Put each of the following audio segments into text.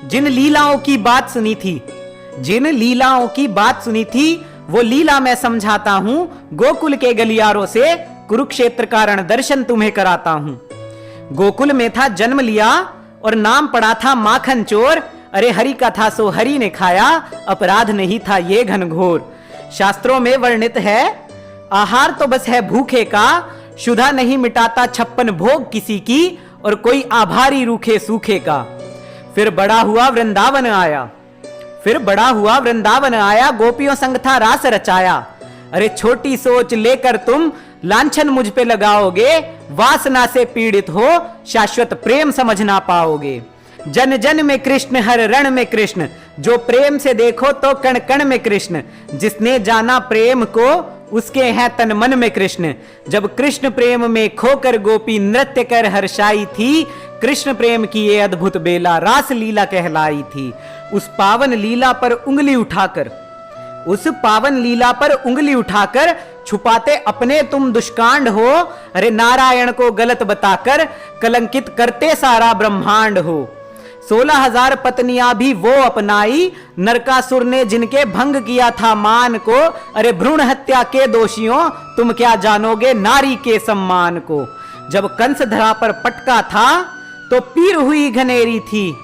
जिन लीलाओं की बात सुनी थी, जिन लीलाओं की बात सुनी थी, वो लीला मैं समझाता हूं। गोकुल के गलियारों से कुरुक्षेत्र का रण दर्शन तुम्हें कराता हूं। गोकुल में था जन्म लिया और नाम पड़ा था माखन चोर। अरे हरि का था सो हरि ने खाया, अपराध नहीं था ये घनघोर। शास्त्रों में वर्णित है, आहार तो बस है भूखे का, शुदा नहीं मिटाता 56 भोग किसी की, और कोई आभारी रूखे सूखे का। फिर बड़ा हुआ वृंदावन आया, फिर बड़ा हुआ वृंदावन आया, गोपियों संग था रास रचाया। अरे छोटी सोच लेकर तुम लांछन मुझ पे लगाओगे, वासना से पीड़ित हो शाश्वत प्रेम समझ ना पाओगे। जन जन में कृष्ण, हर रण में कृष्ण, जो प्रेम से देखो तो कण कण में कृष्ण। जिसने जाना प्रेम को उसके हैं तन मन में कृष्ण। जब कृष्ण प्रेम में खोकर गोपी नृत्य कर हर्षाई थी, कृष्ण प्रेम की ये अद्भुत बेला रास लीला कहलाई थी। उस पावन लीला पर उंगली उठाकर, उस पावन लीला पर उंगली उठाकर छुपाते अपने तुम दुष्कांड हो। अरे नारायण को गलत बताकर कलंकित करते सारा ब्रह्मांड हो। 16,000 पत्नियां भी वो अपनाई, नरकासुर ने जिनके भंग किया था मान को। अरे भ्रूण हत्या के दोषियों, तुम क्या जानोगे नारी के सम्मान को। जब कंस धरा पर पटका था तो पीर हुई घनेरी थी,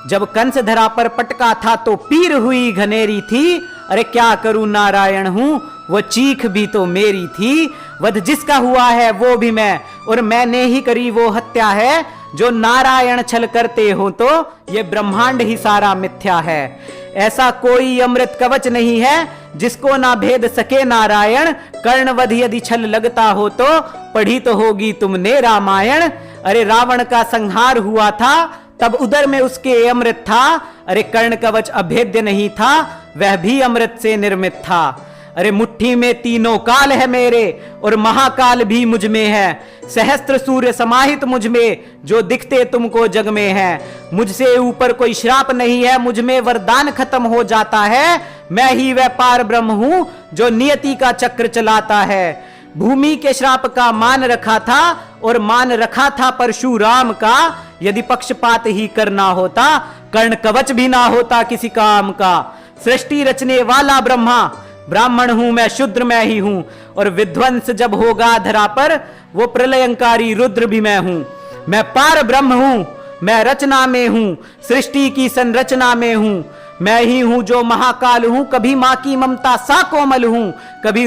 जब कंस धरा पर पटका था तो पीर हुई घनेरी थी। अरे क्या करूं नारायण हूं, वो चीख भी तो मेरी थी। वध जिसका हुआ है वो भी मैं, और मैंने ही करी वो हत्या है। जो नारायण छल करते हो तो ये ब्रह्मांड ही सारा मिथ्या है। ऐसा कोई अमृत कवच नहीं है जिसको ना भेद सके नारायण। कर्णवध यदि छल लगता हो तो पढ़ी तो होगी तुमने रामायण। अरे रावण का संहार हुआ था तब उदर में उसके अमृत था। अरे कर्ण कवच अभेद्य नहीं था, वह भी अमृत से निर्मित था। अरे मुट्ठी में तीनों काल है मेरे, और महाकाल भी मुझ में है। सहस्त्र सूर्य समाहित मुझ में, जो दिखते तुमको जग में है। मुझसे ऊपर कोई श्राप नहीं है, मुझ में वरदान खत्म हो जाता है। मैं ही वह पार ब्रह्म हूं जो नियति का चक्र चलाता है। भूमि के श्राप का मान रखा था, और मान रखा था परशुराम का। यदि पक्षपात ही करना होता, कर्ण कवच भी ना होता किसी काम का। सृष्टि रचने वाला ब्रह्मा, ब्राह्मण हूं मैं, शूद्र मैं ही हूं। और विध्वंस जब होगा धरा पर, वो प्रलयंकारी रुद्र भी मैं हूं। मैं पार ब्रह्म हूं, मैं रचना में हूं, सृष्टि की संरचना में हूं। मैं ही हूं जो महाकाल हूं, कभी मां की ममता सा कोमल हूं, कभी